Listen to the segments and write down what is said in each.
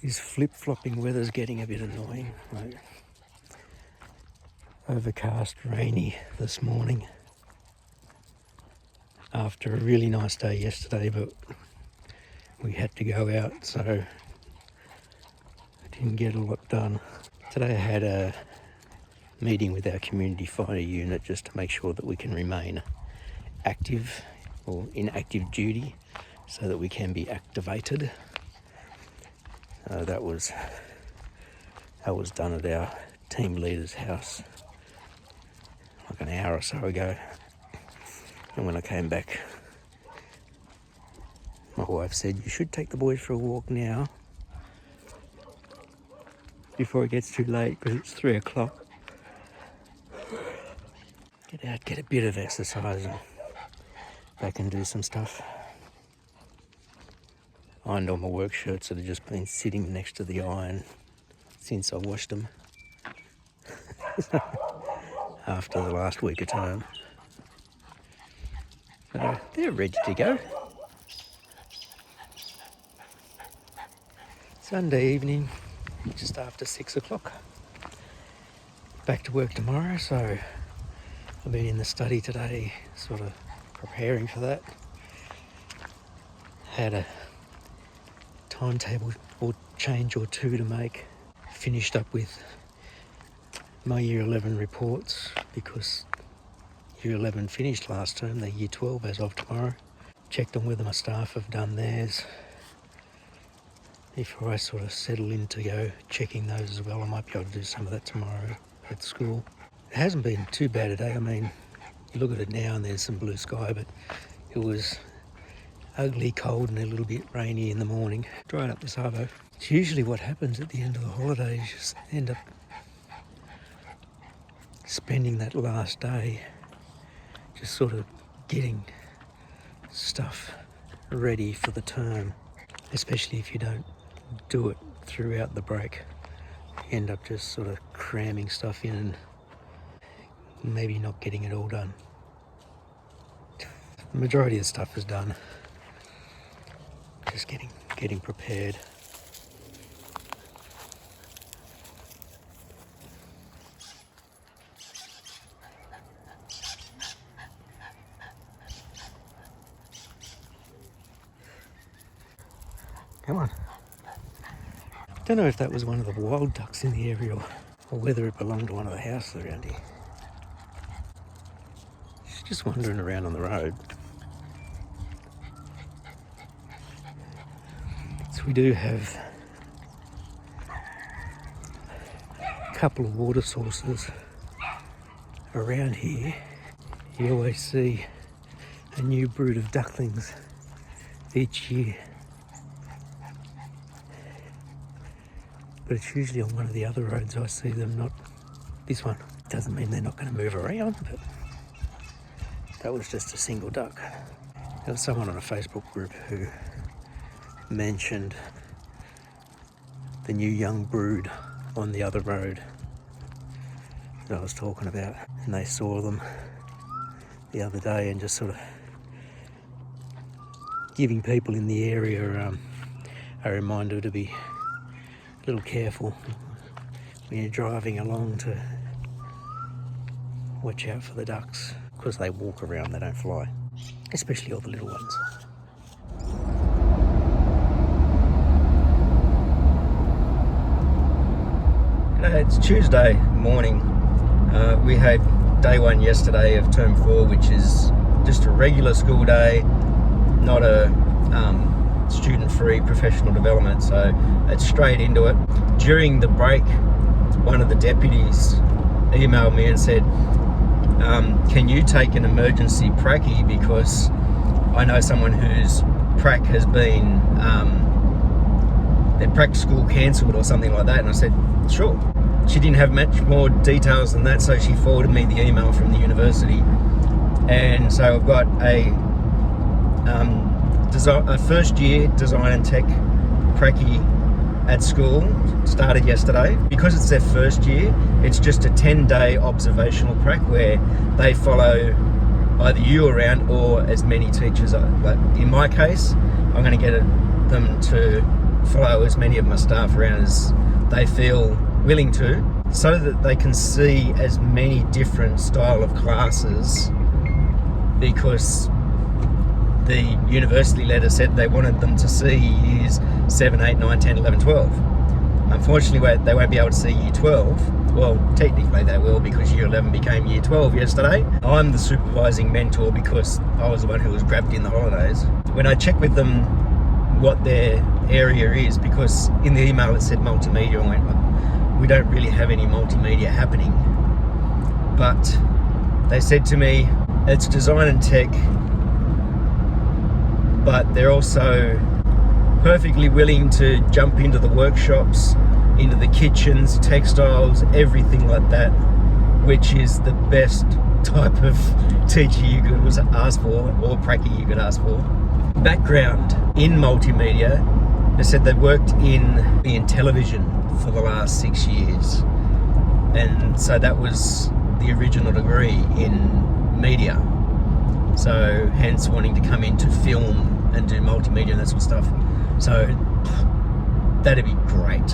This flip-flopping weather's getting a bit annoying. Like, overcast, rainy this morning after a really nice day yesterday, but we had to go out, so I didn't get a lot done. Today I had a meeting with our community fire unit just to make sure that we can remain active or in active duty so that we can be activated. That was done at our team leader's house like an hour or so ago. And when I came back, my wife said, "You should take the boys for a walk now before it gets too late, because it's 3 o'clock. Get out, get a bit of exercise and back and do some stuff." Ironed all my work shirts that have just been sitting next to the iron since I washed them after the last week of term. So they're ready to go. Sunday evening, just after 6 o'clock. Back to work tomorrow, so I've been in the study today, sort of preparing for that. Had a timetable or change or two to make. Finished up with my Year 11 reports because Year 11 finished last term, they're Year 12 as of tomorrow. Checked on whether my staff have done theirs. Before I sort of settle in to go checking those as well, I might be able to do some of that tomorrow at school. It hasn't been too bad a day. I mean, you look at it now and there's some blue sky, but it was ugly cold and a little bit rainy in the morning. Dried up the sabo. It's usually what happens at the end of the holidays. You just end up spending that last day just sort of getting stuff ready for the term, especially if you don't do it throughout the break. You end up just sort of cramming stuff in and maybe not getting it all done. The majority of the stuff is done. Just getting prepared. Come on. Don't know if that was one of the wild ducks in the area or whether it belonged to one of the houses around here. She's just wandering around on the road. So we do have a couple of water sources around here. You always see a new brood of ducklings each year. But it's usually on one of the other roads I see them, not this one. Doesn't mean they're not going to move around, but that was just a single duck. There was someone on a Facebook group who mentioned the new young brood on the other road that I was talking about, and they saw them the other day and just sort of giving people in the area a reminder to be a little careful when you're driving along, to watch out for the ducks, because they walk around, they don't fly, especially all the little ones. It's Tuesday morning. We had day one yesterday of term 4, which is just a regular school day, not a student-free professional development, so it's straight into it. During the break, one of the deputies emailed me and said, can you take an emergency pracky, because I know someone whose prac has been, their prac school cancelled or something like that. And I said, sure. She didn't have much more details than that, so she forwarded me the email from the university. And so I've got a first year design and tech pracky at school, started yesterday. Because it's their first year, it's just a 10-day observational prac where they follow either you around or as many teachers. Like in my case, I'm going to get them to follow as many of my staff around as they feel willing to, so that they can see as many different style of classes, because the university letter said they wanted them to see years 7, 8, 9, 10, 11, 12. Unfortunately, they won't be able to see year 12. Well, technically they will, because year 11 became year 12 yesterday. I'm the supervising mentor because I was the one who was grabbed in the holidays. When I check with them what their area is, because in the email it said multimedia, I went, we don't really have any multimedia happening. But they said to me, it's design and tech, but they're also perfectly willing to jump into the workshops, into the kitchens, textiles, everything like that, which is the best type of teacher you could ask for, or pracky you could ask for. Background in multimedia, they said they worked in television for the last 6 years, and so that was the original degree in media, so hence wanting to come into film and do multimedia and that sort of stuff. So that'd be great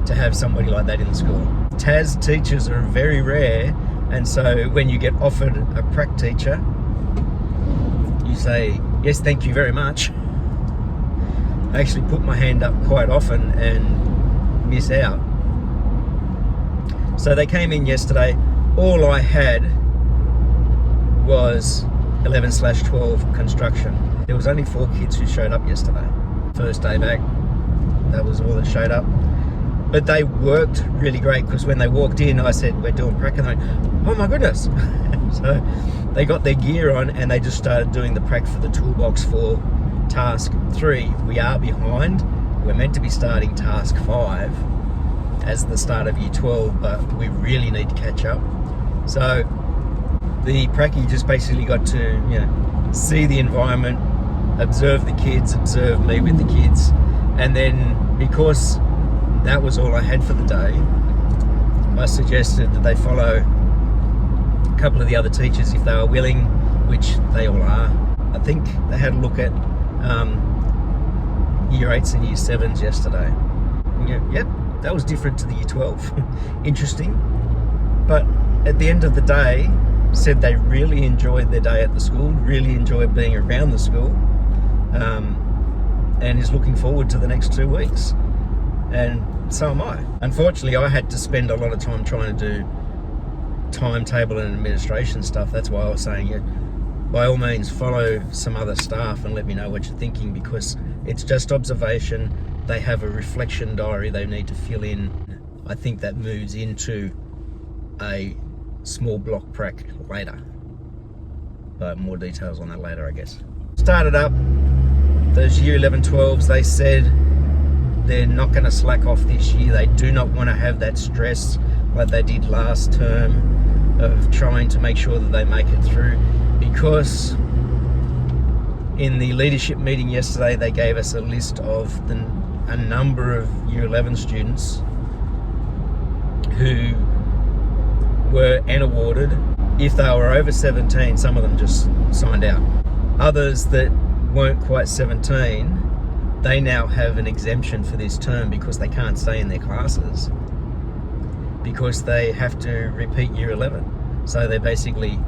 to have somebody like that in the school. TAS teachers are very rare, and so when you get offered a prac teacher, you say, yes, thank you very much. I actually put my hand up quite often and miss out. So they came in yesterday. All I had was 11/12 construction. There was only 4 kids who showed up yesterday. First day back, that was all that showed up. But they worked really great, because when they walked in, I said, we're doing prac, and they went, oh my goodness. So they got their gear on and they just started doing the prac for the toolbox for task 3. We are behind. We're meant to be starting task 5 as the start of year 12, but we really need to catch up. So the pracky just basically got to, see the environment, observe the kids, observe me with the kids, and then because that was all I had for the day, I suggested that they follow a couple of the other teachers if they were willing, which they all are. I think they had a look at year 8s and year 7s yesterday. Yep, that was different to the year 12. Interesting. But at the end of the day, said they really enjoyed their day at the school, really enjoyed being around the school, and is looking forward to the next 2 weeks. And so am I. Unfortunately, I had to spend a lot of time trying to do timetable and administration stuff. That's why I was saying, by all means, follow some other staff and let me know what you're thinking, because it's just observation. They have a reflection diary they need to fill in. I think that moves into a small block prac later, but more details on that later, I guess. Started up those year 11/12s. They said they're not going to slack off this year. They do not want to have that stress like they did last term of trying to make sure that they make it through, because in the leadership meeting yesterday they gave us a list of a number of year 11 students who were N awarded. If they were over 17, some of them just signed out. Others that weren't quite 17, they now have an exemption for this term because they can't stay in their classes because they have to repeat year 11. So they're basically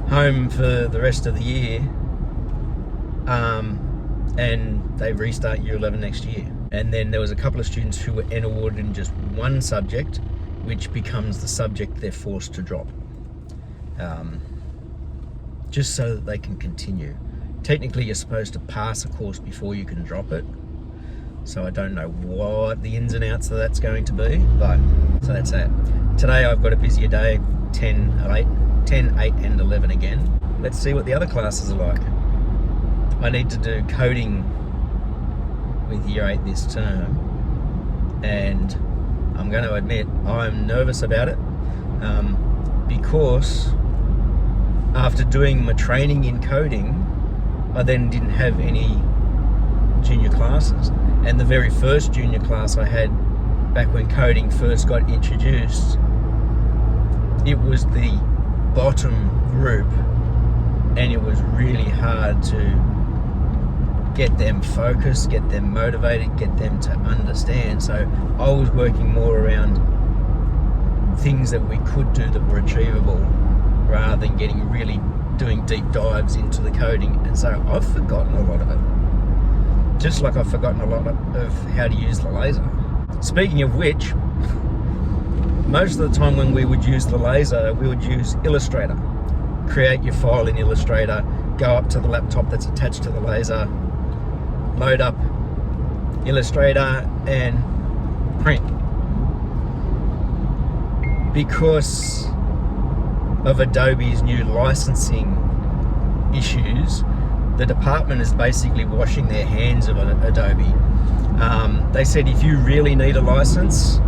home for the rest of the year, and they restart year 11 next year. And then there was a couple of students who were N awarded in just one subject, which becomes the subject they're forced to drop, just so that they can continue. Technically, you're supposed to pass a course before you can drop it, so I don't know what the ins and outs of that's going to be, but so that's that. Today I've got a busier day, 10, 8, and 11 again. Let's see what the other classes are like. I need to do coding with year 8 this term, and I'm going to admit I'm nervous about it, because after doing my training in coding, I then didn't have any junior classes, and the very first junior class I had back when coding first got introduced, it was the bottom group, and it was really hard to get them focused, get them motivated, get them to understand. So I was working more around things that we could do that were achievable rather than getting really doing deep dives into the coding. And so I've forgotten a lot of it. Just like I've forgotten a lot of how to use the laser. Speaking of which, most of the time when we would use the laser, we would use Illustrator. Create your file in Illustrator, go up to the laptop that's attached to the laser, load up Illustrator and print. Because of Adobe's new licensing issues, the department is basically washing their hands of Adobe. They said if you really need a license,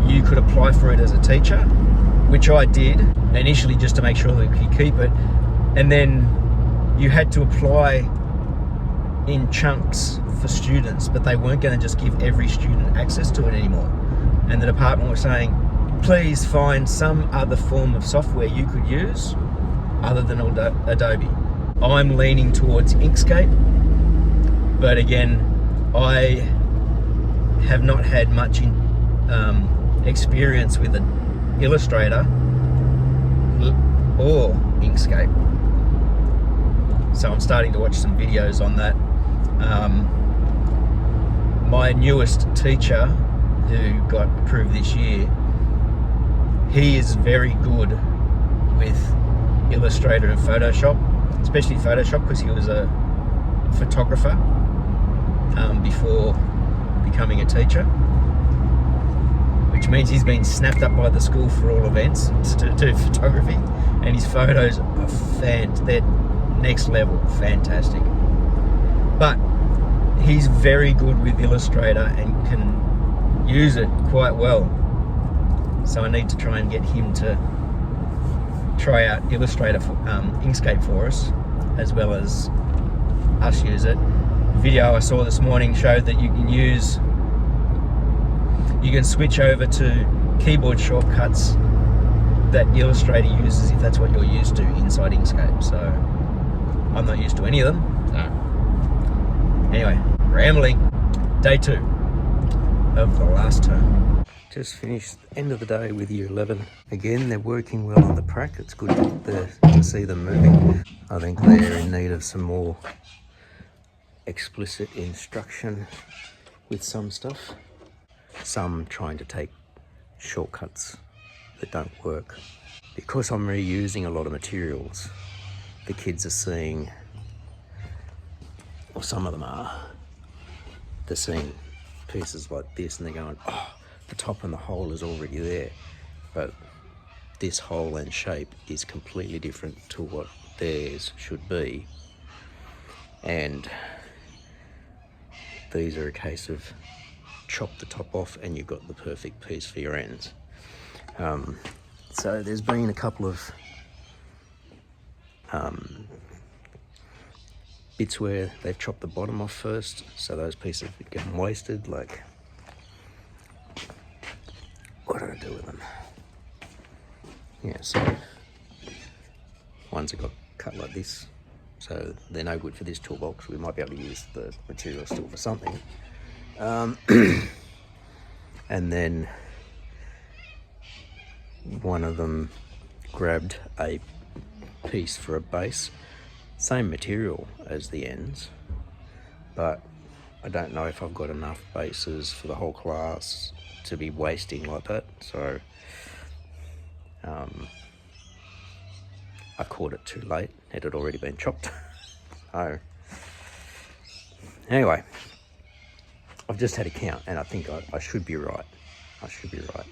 you could apply for it as a teacher, which I did initially just to make sure that we could keep it, and then you had to apply in chunks for students, but they weren't going to just give every student access to it anymore. And the department was saying, please find some other form of software you could use other than Adobe. I'm leaning towards Inkscape, but again, I have not had much experience with Illustrator or Inkscape. So I'm starting to watch some videos on that. My newest teacher, who got approved this year, he is very good with Illustrator and Photoshop, especially Photoshop, because he was a photographer before becoming a teacher, which means he's been snapped up by the school for all events to do photography, and his photos are they're next level, fantastic. But he's very good with Illustrator and can use it quite well. So I need to try and get him to try out Illustrator for Inkscape for us, as well as us use it. The video I saw this morning showed that you can switch over to keyboard shortcuts that Illustrator uses if that's what you're used to inside Inkscape. So I'm not used to any of them. So anyway, rambling. Day 2 of the last term. Just finished the end of the day with year 11. Again, they're working well on the prac. It's good to see them moving. I think they're in need of some more explicit instruction with some stuff. Some trying to take shortcuts that don't work. Because I'm reusing a lot of materials, the kids are seeing, or some of them are, they're seeing pieces like this and they're going, oh, the top and the hole is already there, but this hole and shape is completely different to what theirs should be. And these are a case of chop the top off and you've got the perfect piece for your ends. So there's been a couple of bits where they've chopped the bottom off first, so those pieces have getting wasted. Like, what did I do with them? Yeah, so ones that got cut like this, so they're no good for this toolbox. We might be able to use the material still for something. And then one of them grabbed a piece for a base, same material as the ends, but I don't know if I've got enough bases for the whole class to be wasting like that. So I caught it too late. It had already been chopped. So anyway, I've just had a count and I think I should be right. I should be right.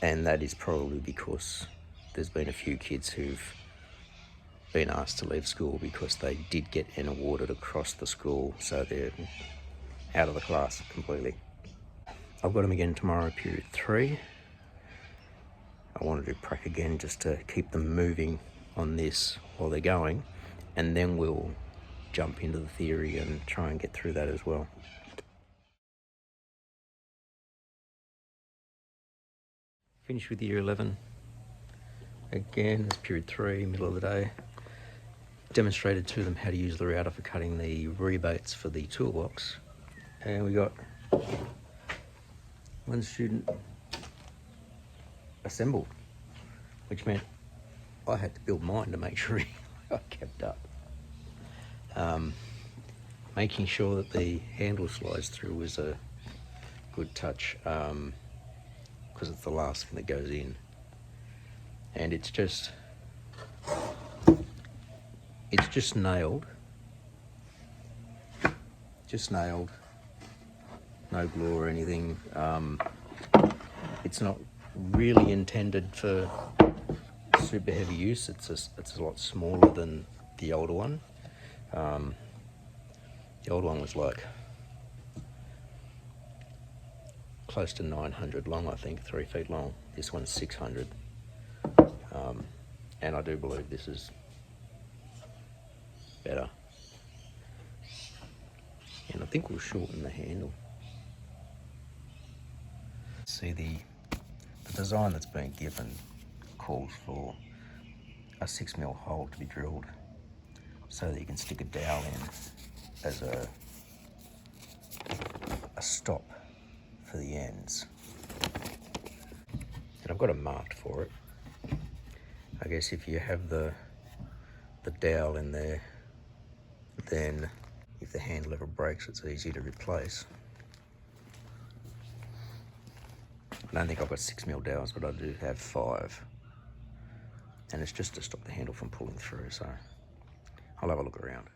And that is probably because there's been a few kids who've been asked to leave school because they did get N awarded across the school, so they're out of the class completely. I've got them again tomorrow, period 3. I want to do prac again just to keep them moving on this while they're going, and then we'll jump into the theory and try and get through that as well. Finished with year 11. Again, it's period 3, middle of the day. demonstrated to them how to use the router for cutting the rebates for the toolbox, and we got one student assembled, which meant I had to build mine to make sure I kept up. Making sure that the handle slides through was a good touch, because it's the last thing that goes in, and it's just nailed, no glue or anything. It's not really intended for super heavy use. It's a lot smaller than the older one. The old one was like close to 900 long, I think, 3 feet long. This one's 600. And I do believe this is better. And I think we'll shorten the handle. See, the design that's been given calls for a 6mm hole to be drilled so that you can stick a dowel in as a stop for the ends. And I've got a marked for it. I guess if you have the dowel in there, then if the handle ever breaks, it's easy to replace. I don't think I've got 6mm dowels, but I do have 5. And it's just to stop the handle from pulling through, so I'll have a look around.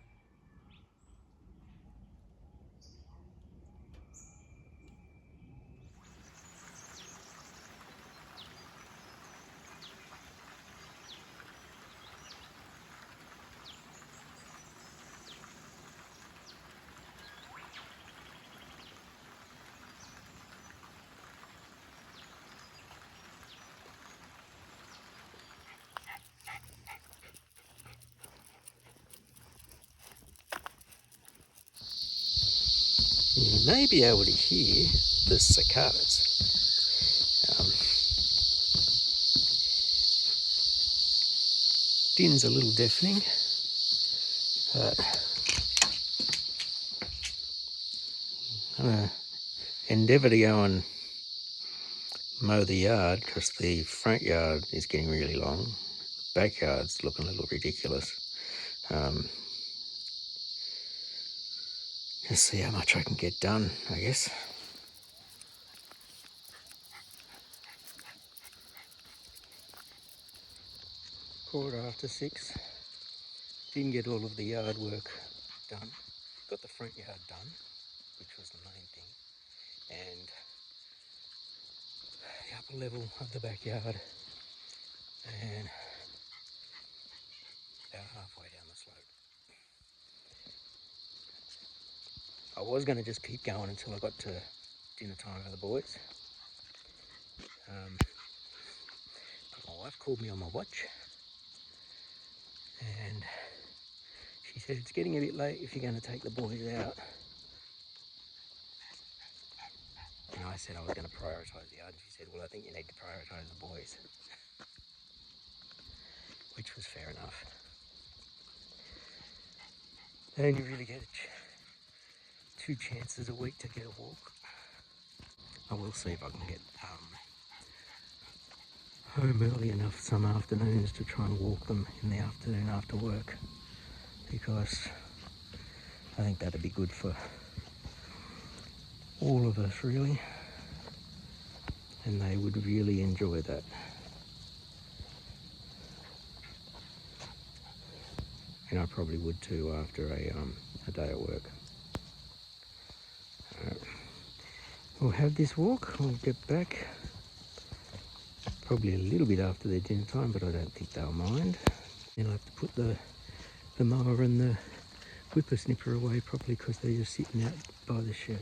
You may be able to hear the cicadas. Din's a little deafening, but I'm going to endeavour to go and mow the yard because the front yard is getting really long. Backyard's looking a little ridiculous. Just see how much I can get done, I guess. 6:15. Didn't get all of the yard work done. Got the front yard done, which was the main thing, and the upper level of the backyard, and about halfway down the slope. I was going to just keep going until I got to dinner time with the boys. My wife called me on my watch, and she said, it's getting a bit late if you're going to take the boys out. And I said I was going to prioritise the yard. She said, well, I think you need to prioritise the boys. Which was fair enough. They only really get 2 chances a week to get a walk. I will see if I can get home early enough some afternoons to try and walk them in the afternoon after work, because I think that'd be good for all of us really, and they would really enjoy that. And I probably would too after a day at work. We'll have this walk, we'll get back probably a little bit after their dinner time, but I don't think they'll mind. Then I'll have to put the mower and the whipper snipper away properly because they're just sitting out by the shed.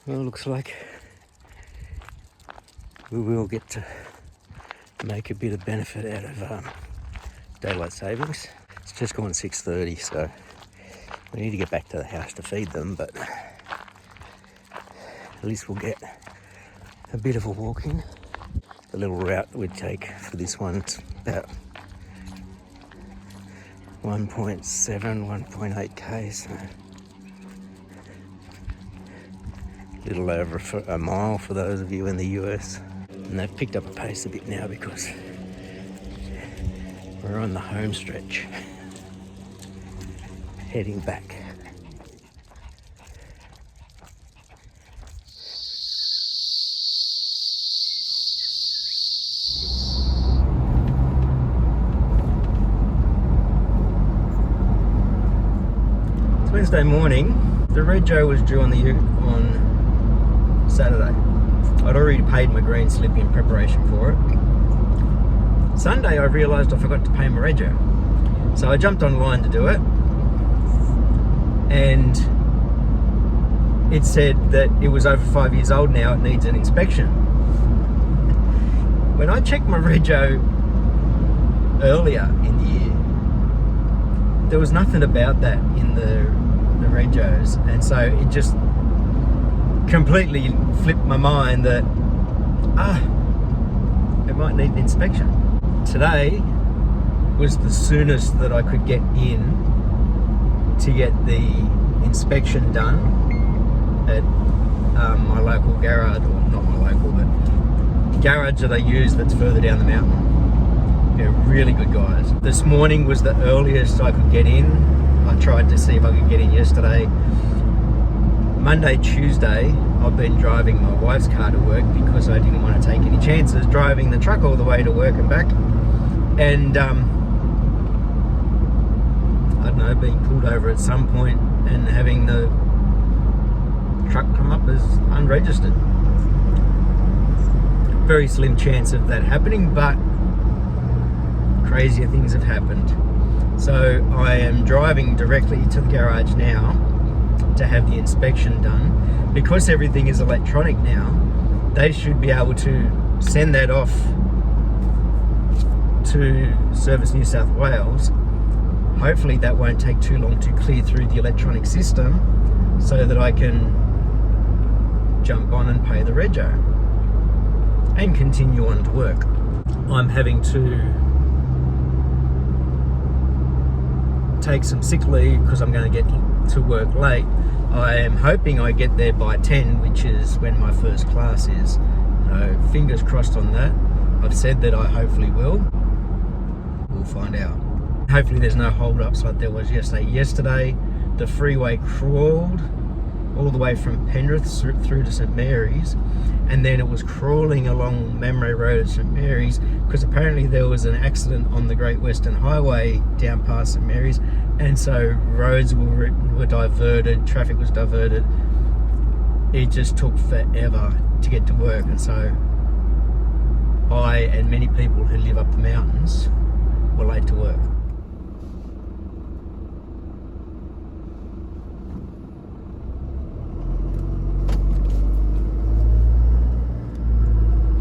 Well, looks like we will get to make a bit of benefit out of daylight savings. It's just gone 6:30, so we need to get back to the house to feed them, but at least we'll get a bit of a walk in. The little route that we'd take for this one's about 1.8 k's, so a little over a mile for those of you in the US. And they've picked up a pace a bit now because we're on the home stretch, heading back. It's Wednesday morning. The rego was due on Saturday. I'd already paid my green slip in preparation for it. Sunday I realised I forgot to pay my rego. So I jumped online to do it, and it said that it was over 5 years old now, it needs an inspection. When I checked my rego earlier in the year, there was nothing about that in the regos, and so it just completely flipped my mind that it might need an inspection. Today was the soonest that I could get in to get the inspection done at my local garage, or not my local, but garage that I use that's further down the mountain. They're really good guys. This morning was the earliest I could get in. I tried to see if I could get in yesterday. Monday, Tuesday, I've been driving my wife's car to work because I didn't want to take any chances driving the truck all the way to work and back. And I don't know, being pulled over at some point and having the truck come up as unregistered. Very slim chance of that happening, but crazier things have happened. So I am driving directly to the garage now to have the inspection done. Because everything is electronic now, they should be able to send that off to Service New South Wales. Hopefully that won't take too long to clear through the electronic system so that I can jump on and pay the rego and continue on to work. I'm having to take some sick leave because I'm going to get to work late. I am hoping I get there by 10, which is when my first class is. So fingers crossed on that. I've said that I hopefully will. We'll find out. Hopefully there's no hold-ups like there was yesterday. Yesterday, the freeway crawled all the way from Penrith through to St Mary's, and then it was crawling along Memory Road at St Mary's because apparently there was an accident on the Great Western Highway down past St Mary's, and so roads were diverted, traffic was diverted. It just took forever to get to work, and so I and many people who live up the mountains were late to work.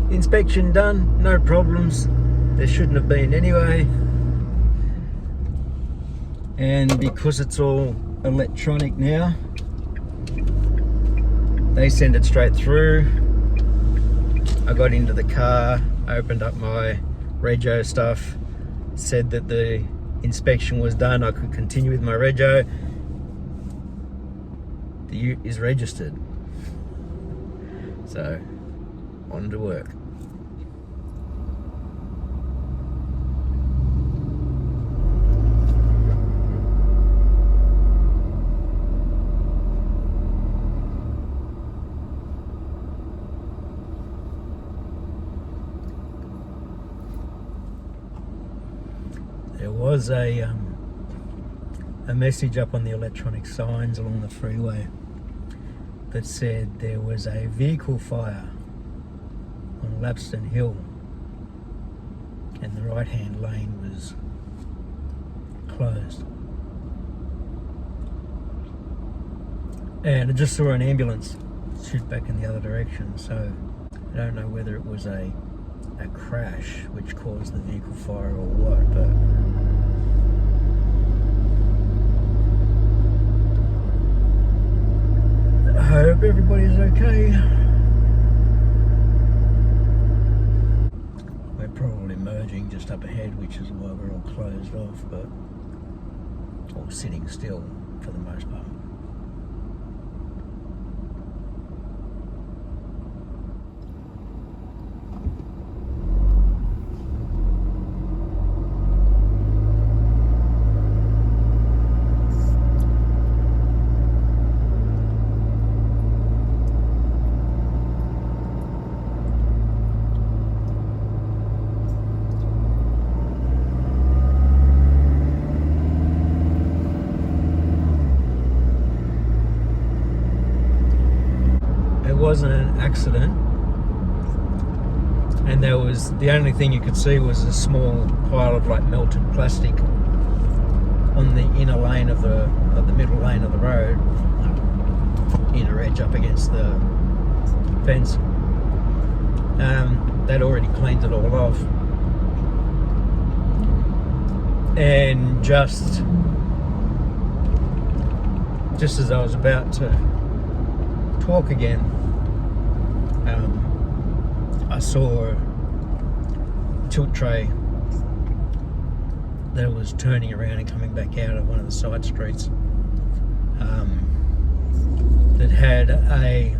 Inspection done, no problems. There shouldn't have been anyway. And because it's all electronic now, they send it straight through. I got into the car, opened up my rego stuff, said that the inspection was done, I could continue with my rego. The ute is registered. So, on to work. There was a message up on the electronic signs along the freeway that said there was a vehicle fire on Lapston Hill and the right hand lane was closed. And I just saw an ambulance shoot back in the other direction, so I don't know whether it was a a crash which caused the vehicle fire or what, but I hope everybody's okay. We're probably merging just up ahead, which is why we're all closed off, but or sitting still for the most part. Wasn't an accident, and there was the only thing you could see was a small pile of like melted plastic on the inner lane of the middle lane of the road, inner edge up against the fence. They'd already cleaned it all off, and just as I was about to talk again, I saw a tilt tray that was turning around and coming back out of one of the side streets, that had a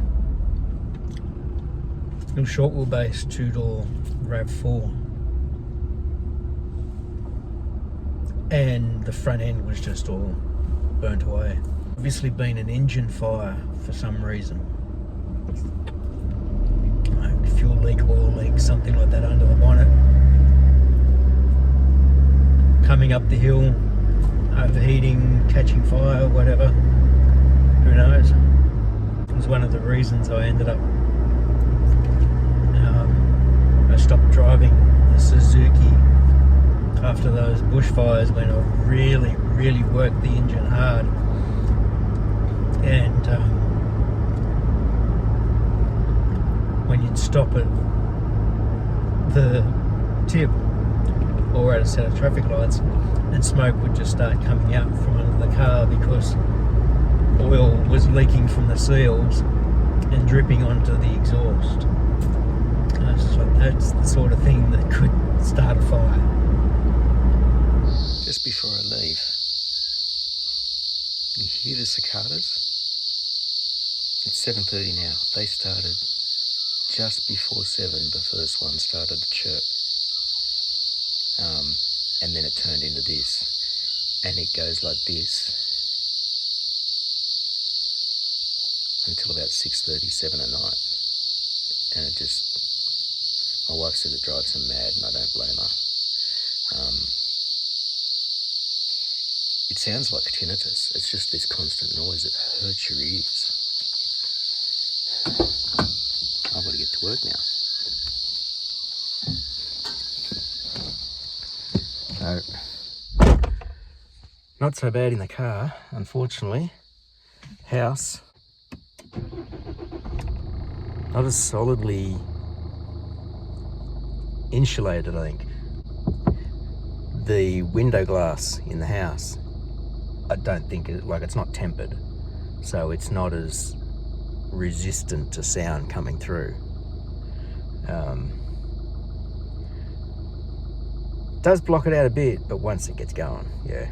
little short wheelbase 2-door RAV4, and the front end was just all burnt away. Obviously been an engine fire for some reason. Fuel leak, oil leak, something like that under the bonnet. Coming up the hill, overheating, catching fire, whatever. Who knows? It was one of the reasons I ended up, I stopped driving the Suzuki after those bushfires, when I really worked the engine hard. And when you'd stop at the tip or at a set of traffic lights, and smoke would just start coming out from under the car because oil was leaking from the seals and dripping onto the exhaust. So that's the sort of thing that could start a fire. Just before I leave, you hear the cicadas? It's 7:30 now. They started just before 7. The first one started to chirp, and then it turned into this, and it goes like this until about 6:37 at night, and it just, my wife said it drives her mad, and I don't blame her. It sounds like tinnitus. It's just this constant noise that hurts your ears. I've got to get to work now. So, not so bad in the car, unfortunately. House, not as solidly insulated, I think. The window glass in the house, I don't think it's not tempered, so it's not as resistant to sound coming through. Does block it out a bit, but once it gets going, yeah.